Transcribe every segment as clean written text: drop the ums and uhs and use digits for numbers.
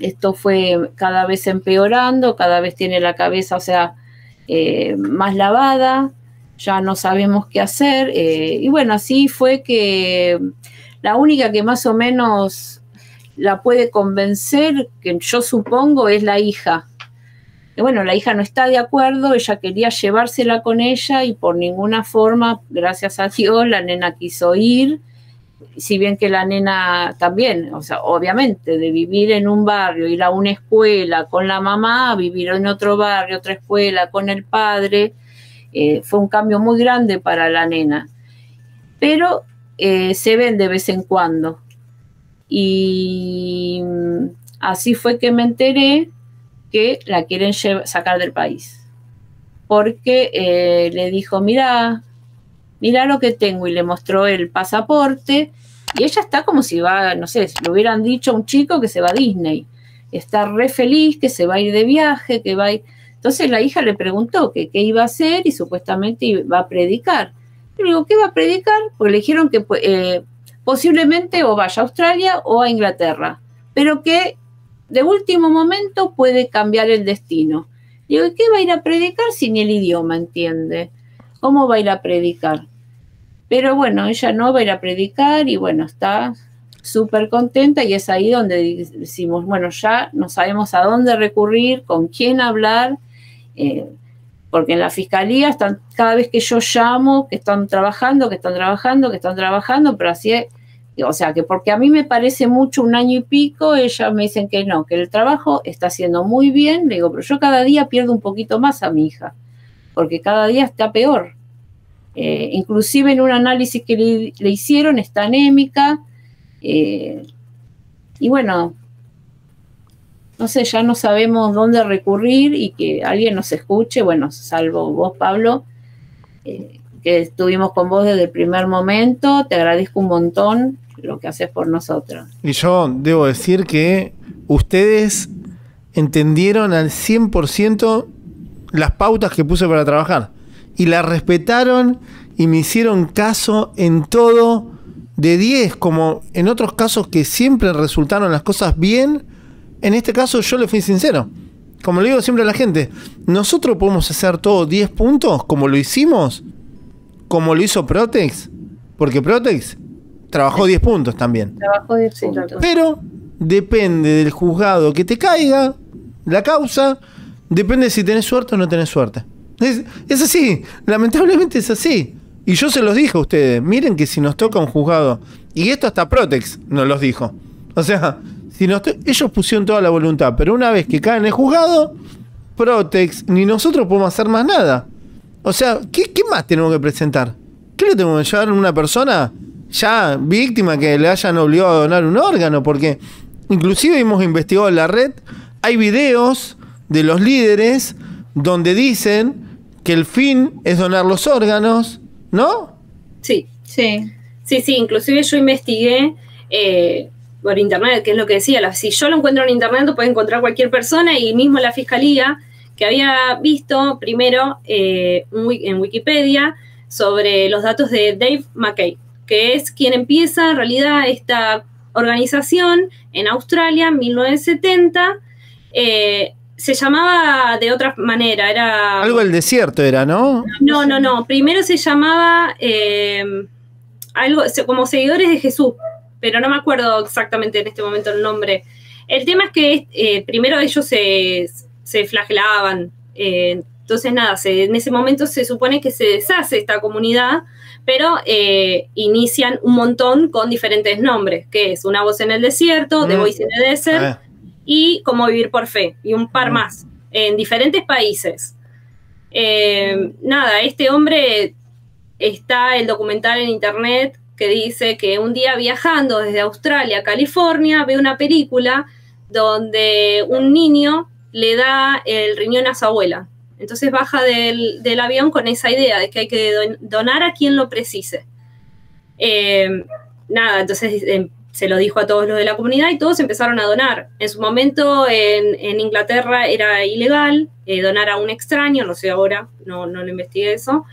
esto fue cada vez empeorando, cada vez tiene la cabeza, o sea, más lavada, ya no sabemos qué hacer, y bueno, así fue que la única que más o menos la puede convencer, que yo supongo, es la hija. Y bueno, la hija no está de acuerdo, ella quería llevársela con ella y por ninguna forma, gracias a Dios, la nena quiso ir, si bien que la nena también, o sea, obviamente, de vivir en un barrio, ir a una escuela con la mamá, a vivir en otro barrio, otra escuela con el padre, fue un cambio muy grande para la nena. Pero se ven de vez en cuando. Y así fue que me enteré que la quieren sacar del país. Porque le dijo, mira lo que tengo, y le mostró el pasaporte, y ella está como si va, no sé, le hubieran dicho a un chico que se va a Disney. Está re feliz, que se va a ir de viaje, que va a ir. Entonces la hija le preguntó que qué iba a hacer y supuestamente iba a predicar. Y le digo, ¿qué va a predicar? Porque le dijeron que posiblemente o vaya a Australia o a Inglaterra, pero que de último momento puede cambiar el destino. Digo, ¿y qué va a ir a predicar si ni el idioma entiende? ¿Cómo va a ir a predicar? Pero bueno, ella no va a ir a predicar y bueno, está súper contenta, y es ahí donde decimos, bueno, ya no sabemos a dónde recurrir, con quién hablar, porque en la fiscalía están, cada vez que yo llamo, que están trabajando, pero así es, o sea, que porque a mí me parece mucho 1 año y pico, ellas me dicen que no, que el trabajo está haciendo muy bien. Le digo, pero yo cada día pierdo un poquito más a mi hija, porque cada día está peor. Inclusive en un análisis que le hicieron está anémica, y bueno, no sé, ya no sabemos dónde recurrir y que alguien nos escuche, bueno, salvo vos, Pablo, que estuvimos con vos desde el primer momento. Te agradezco un montón lo que haces por nosotros. Y yo debo decir que ustedes entendieron al 100% las pautas que puse para trabajar y las respetaron y me hicieron caso en todo, de 10, como en otros casos que siempre resultaron las cosas bien. En este caso yo le fui sincero. Como le digo siempre a la gente, nosotros podemos hacer todo 10 puntos como lo hicimos, como lo hizo Protex, porque Protex trabajó 10 puntos también. Trabajó 10 puntos. Pero depende del juzgado que te caiga la causa, depende si tenés suerte o no tenés suerte. Es así, lamentablemente es así. Y yo se los dije a ustedes, miren que si nos toca un juzgado, y esto hasta Protex nos los dijo, o sea, si ellos pusieron toda la voluntad, pero una vez que caen en el juzgado, Protex ni nosotros podemos hacer más nada. O sea, ¿qué más tenemos que presentar? ¿Qué le tenemos que llevar a una persona ya víctima que le hayan obligado a donar un órgano? Porque inclusive hemos investigado en la red, hay videos de los líderes donde dicen que el fin es donar los órganos, ¿no? Sí, inclusive yo investigué por internet, que es lo que decía, si yo lo encuentro en internet lo puede encontrar cualquier persona, y mismo la fiscalía, que había visto primero en Wikipedia sobre los datos de Dave McKay, que es quien empieza en realidad esta organización en Australia en 1970. Se llamaba de otra manera, era... Algo del desierto era, ¿no? No. Primero se llamaba algo como Seguidores de Jesús, pero no me acuerdo exactamente en este momento el nombre. El tema es que primero ellos se flagelaban. Entonces, nada, en ese momento se supone que se deshace esta comunidad, pero inician un montón con diferentes nombres, que es Una Voz en el Desierto, The Voice in the Desert, y Cómo Vivir por Fe, y un par más, en diferentes países. Nada, este hombre, está el documental en internet que dice que un día viajando desde Australia a California ve una película donde un niño le da el riñón a su abuela. Entonces baja del avión con esa idea de que hay que donar a quien lo precise. Nada, entonces se lo dijo a todos los de la comunidad y todos empezaron a donar. En su momento en Inglaterra era ilegal donar a un extraño, no sé ahora, no lo investigué eso.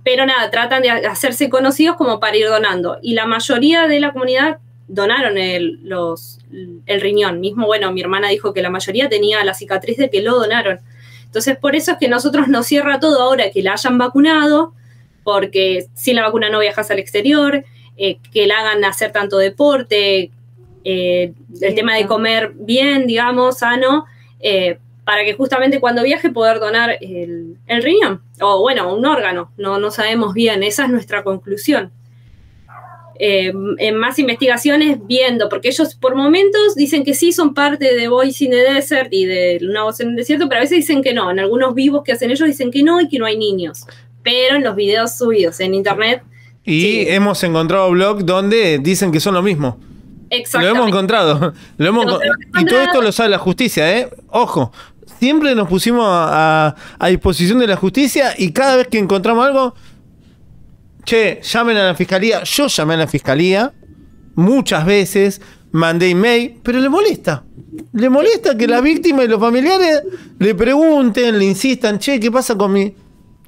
Pero nada, tratan de hacerse conocidos como para ir donando. Y la mayoría de la comunidad donaron el riñón. Mismo, bueno, mi hermana dijo que la mayoría tenía la cicatriz de que lo donaron. Entonces, por eso es que nosotros nos cierra todo ahora que la hayan vacunado, porque sin la vacuna no viajas al exterior, que la hagan hacer tanto deporte, el tema de comer bien, digamos, sano, para que justamente cuando viaje poder donar el riñón, o bueno, un órgano, no sabemos bien, esa es nuestra conclusión. En más investigaciones viendo, porque ellos por momentos dicen que sí son parte de Voice in the Desert y de Una Voz en el Desierto, pero a veces dicen que no, en algunos vivos que hacen ellos dicen que no y que no hay niños, pero en los videos subidos en internet y sí. Hemos encontrado blogs donde dicen que son lo mismo. Exactamente. Lo hemos encontrado. Y todo esto lo sabe la justicia, ¿eh? Ojo, siempre nos pusimos a disposición de la justicia y cada vez que encontramos algo, che, llamen a la fiscalía. Yo llamé a la fiscalía muchas veces, mandé email, pero le molesta. Le molesta que la víctima y los familiares le pregunten, le insistan, che, ¿qué pasa con mi...?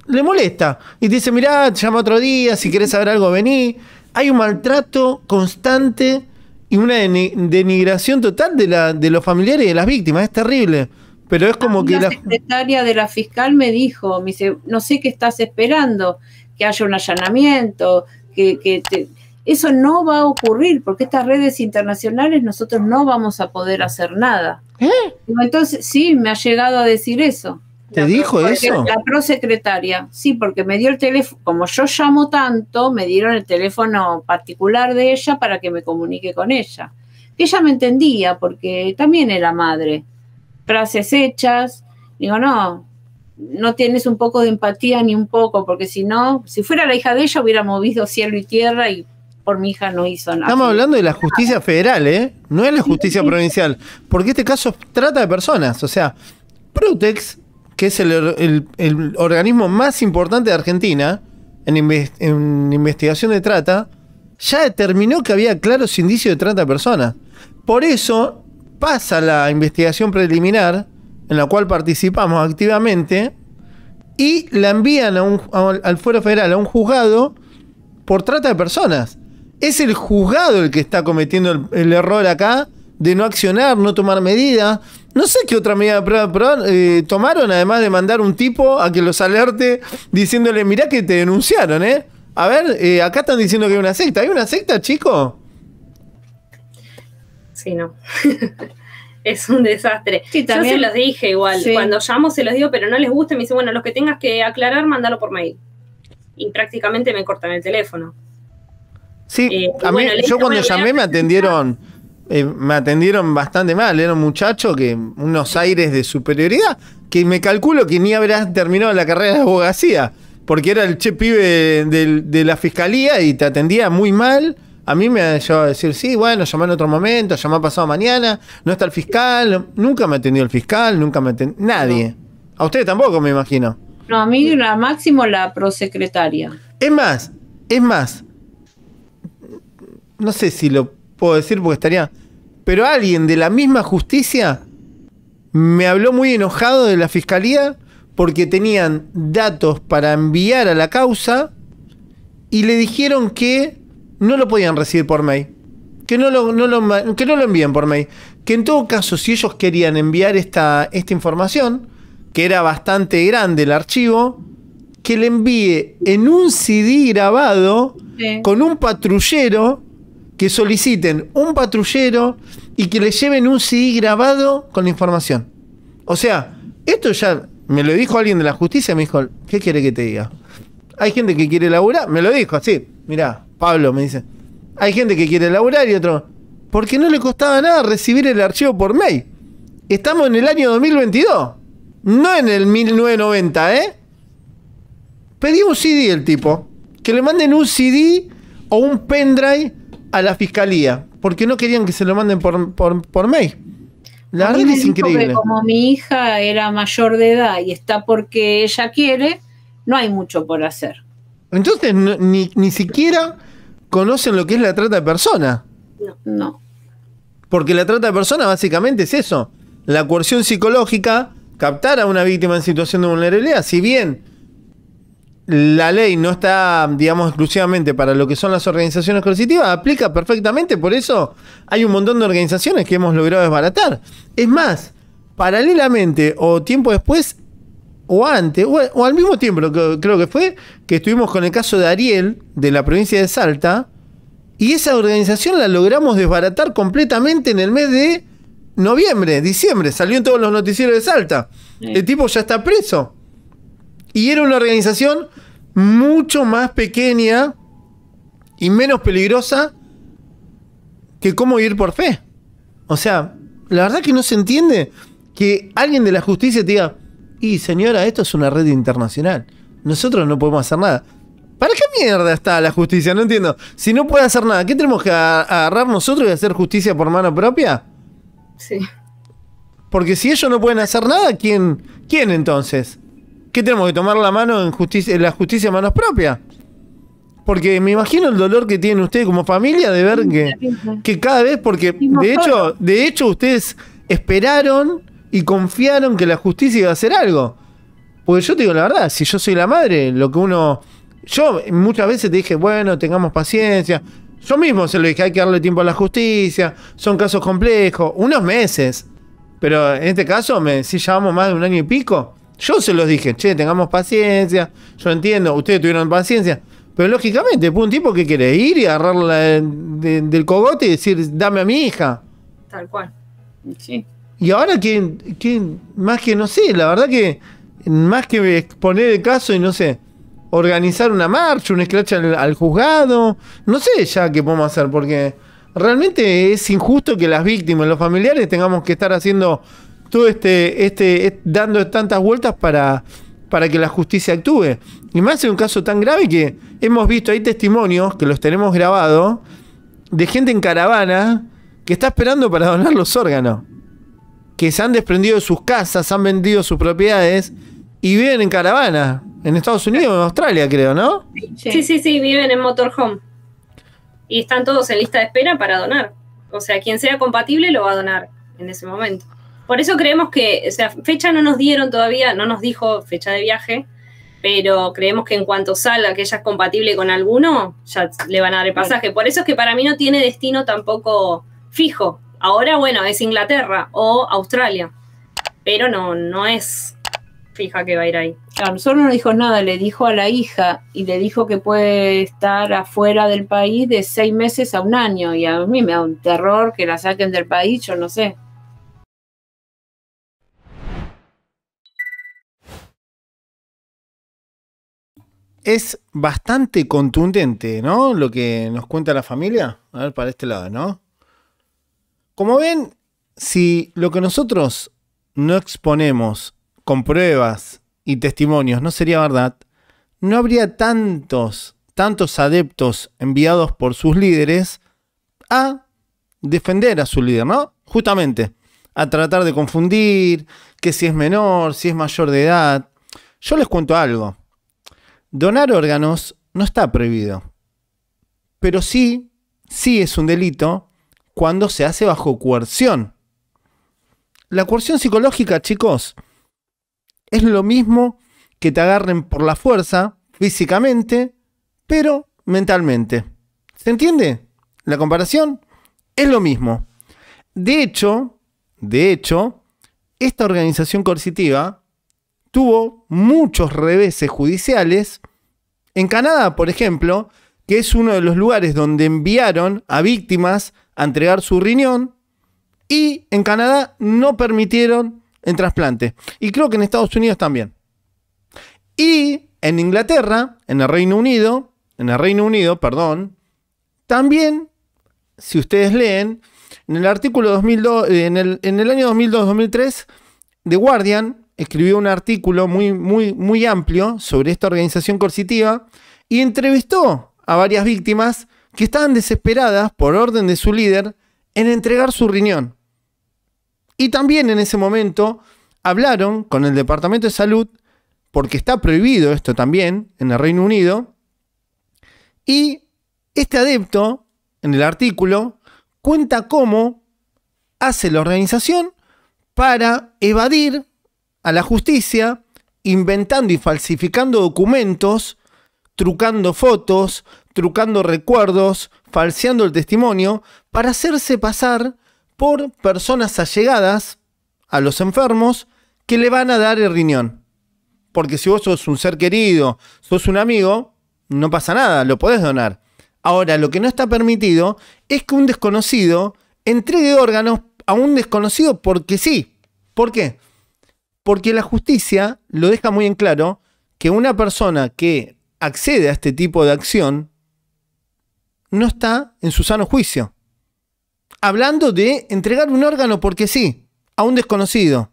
Le molesta. Y dice, mirá, te llamo otro día, si querés saber algo, vení. Hay un maltrato constante y una denigración total de los familiares y de las víctimas. Es terrible. Pero es como que la secretaria de la fiscal me dijo, me dice, no sé qué estás esperando, que haya un allanamiento, eso no va a ocurrir, porque estas redes internacionales nosotros no vamos a poder hacer nada. Entonces, sí, me ha llegado a decir eso. ¿Te dijo eso? La prosecretaria, sí, porque me dio el teléfono, como yo llamo tanto, me dieron el teléfono particular de ella para que me comunique con ella. Ella me entendía, porque también era madre. Frases hechas, digo, no tienes un poco de empatía ni un poco, porque si no, si fuera la hija de ella hubiera movido cielo y tierra y por mi hija no hizo nada. Estamos hablando de la justicia federal, ¿eh? No es la justicia provincial, porque este caso trata de personas, o sea, Protex, que es el organismo más importante de Argentina en investigación de trata, ya determinó que había claros indicios de trata de personas. Por eso pasa la investigación preliminar, en la cual participamos activamente, y la envían al fuero federal, a un juzgado, por trata de personas. Es el juzgado el que está cometiendo el error acá, de no accionar, no tomar medidas. No sé qué otra medida tomaron, además de mandar un tipo a que los alerte, diciéndole, mirá que te denunciaron, ¿eh? A ver, acá están diciendo que hay una secta. ¿Hay una secta, chico? Sí, no. Es un desastre. Sí, también, yo se los dije igual. Sí. Cuando llamo se los digo, pero no les gusta. Me dice, bueno, los que tengas que aclarar, mándalo por mail. Y prácticamente me cortan el teléfono. Sí, a mí, yo cuando llamé me atendieron bastante mal. Era un muchacho que unos aires de superioridad, que me calculo que ni habrás terminado la carrera de abogacía, porque era el pibe de la fiscalía y te atendía muy mal. A mí me llevaba a decir, sí, bueno, llamá en otro momento, llamá pasado mañana, no está el fiscal. Nunca me atendió el fiscal, nunca me atendió nadie. No. A usted tampoco, me imagino. No, a mí la máximo la prosecretaria. Es más, no sé si lo puedo decir porque estaría... Pero alguien de la misma justicia me habló muy enojado de la fiscalía porque tenían datos para enviar a la causa y le dijeron que no lo podían recibir por mail, que no lo envíen por mail, que en todo caso si ellos querían enviar esta información, que era bastante grande el archivo, que le envíe en un CD grabado con un patrullero, que soliciten un patrullero y que le lleven un CD grabado con la información. O sea, esto ya me lo dijo alguien de la justicia, me dijo, ¿qué quiere que te diga? Hay gente que quiere laburar, me lo dijo así, mirá, Pablo me dice, hay gente que quiere laburar y otro, porque no le costaba nada recibir el archivo por mail. Estamos en el año 2022, no en el 1990, ¿eh? Pedí un CD el tipo, que le manden un CD o un pendrive a la fiscalía, porque no querían que se lo manden por mail. La verdad es increíble. Como mi hija era mayor de edad y está porque ella quiere, no hay mucho por hacer. Entonces ni siquiera conocen lo que es la trata de personas. No. Porque la trata de personas básicamente es eso, la coerción psicológica, captar a una víctima en situación de vulnerabilidad. Si bien la ley no está, digamos, exclusivamente para lo que son las organizaciones coercitivas, aplica perfectamente, por eso hay un montón de organizaciones que hemos logrado desbaratar. Es más, paralelamente o tiempo después o antes, o al mismo tiempo, creo que fue, que estuvimos con el caso de Ariel, de la provincia de Salta, y esa organización la logramos desbaratar completamente en el mes de noviembre, diciembre, salió en todos los noticieros de Salta. Sí. El tipo ya está preso. Y era una organización mucho más pequeña y menos peligrosa que cómo ir por fe. O sea, la verdad que no se entiende que alguien de la justicia te diga, y señora, esto es una red internacional, nosotros no podemos hacer nada. ¿Para qué mierda está la justicia? No entiendo. Si no puede hacer nada, ¿qué tenemos que agarrar nosotros y hacer justicia por mano propia? Sí. Porque si ellos no pueden hacer nada, ¿quién entonces? ¿Qué tenemos que tomar la mano en la justicia a manos propias? Porque me imagino el dolor que tienen ustedes como familia de ver que cada vez, porque de hecho ustedes esperaron y confiaron que la justicia iba a hacer algo. Porque yo te digo la verdad, si yo soy la madre, yo muchas veces te dije, bueno, tengamos paciencia. Yo mismo se lo dije, hay que darle tiempo a la justicia, son casos complejos, unos meses. Pero en este caso, si llevamos más de un año y pico, yo se los dije, che, tengamos paciencia, yo entiendo, ustedes tuvieron paciencia. Pero lógicamente, un tipo que quiere ir y agarrarla del cogote y decir, dame a mi hija. Tal cual. Sí. Y ahora que más que, no sé, la verdad que más que exponer el caso y no sé, organizar una marcha, un scratch al juzgado, no sé ya qué podemos hacer, porque realmente es injusto que las víctimas, los familiares tengamos que estar haciendo todo dando tantas vueltas para que la justicia actúe. Y más en un caso tan grave que hemos visto, hay testimonios que los tenemos grabados de gente en caravana que está esperando para donar los órganos, que se han desprendido de sus casas, han vendido sus propiedades y viven en caravana en Estados Unidos o en Australia, creo, ¿no? Sí, viven en motorhome y están todos en lista de espera para donar. O sea, quien sea compatible lo va a donar en ese momento. Por eso creemos que, o sea, fecha no nos dieron todavía, no nos dijo fecha de viaje, pero creemos que en cuanto salga que ella es compatible con alguno, ya le van a dar el pasaje. Por eso es que para mí no tiene destino tampoco fijo. Ahora, bueno, es Inglaterra o Australia, pero no es fija que va a ir ahí. Claro, nosotros no dijo nada, le dijo a la hija y le dijo que puede estar afuera del país de 6 meses a 1 año, y a mí me da un terror que la saquen del país, yo no sé. Es bastante contundente, ¿no? Lo que nos cuenta la familia. A ver, para este lado, ¿no? Como ven, si lo que nosotros no exponemos con pruebas y testimonios no sería verdad, no habría tantos adeptos enviados por sus líderes a defender a su líder, ¿no? Justamente, a tratar de confundir, que si es menor, si es mayor de edad. Yo les cuento algo. Donar órganos no está prohibido, pero sí es un delito cuando se hace bajo coerción. La coerción psicológica, chicos, es lo mismo que te agarren por la fuerza, físicamente, pero mentalmente. ¿Se entiende? La comparación es lo mismo. De hecho, esta organización coercitiva tuvo muchos reveses judiciales. En Canadá, por ejemplo, que es uno de los lugares donde enviaron a víctimas a entregar su riñón, y en Canadá no permitieron el trasplante. Y creo que en Estados Unidos también. Y en Inglaterra, en el Reino Unido, también, si ustedes leen, en el artículo 2002, en el año 2002-2003, The Guardian escribió un artículo muy amplio sobre esta organización coercitiva y entrevistó a varias víctimas que estaban desesperadas por orden de su líder en entregar su riñón. Y también en ese momento hablaron con el Departamento de Salud, porque está prohibido esto también en el Reino Unido, y este adepto, en el artículo, cuenta cómo hace la organización para evadir a la justicia inventando y falsificando documentos, trucando fotos, trucando recuerdos, falseando el testimonio, para hacerse pasar por personas allegadas a los enfermos que le van a dar el riñón. Porque si vos sos un ser querido, sos un amigo, no pasa nada, lo podés donar. Ahora, lo que no está permitido es que un desconocido entregue órganos a un desconocido porque sí. ¿Por qué? Porque la justicia lo deja muy en claro que una persona que accede a este tipo de acción no está en su sano juicio. Hablando de entregar un órgano porque sí, a un desconocido.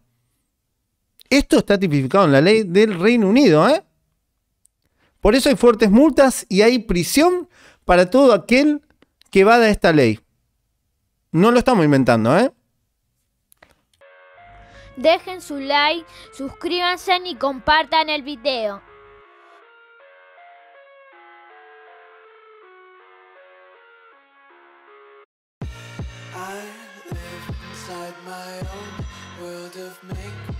Esto está tipificado en la ley del Reino Unido, ¿eh? Por eso hay fuertes multas y hay prisión para todo aquel que evada esta ley. No lo estamos inventando, ¿eh? Dejen su like, suscríbanse y compartan el video. I live inside my own world of make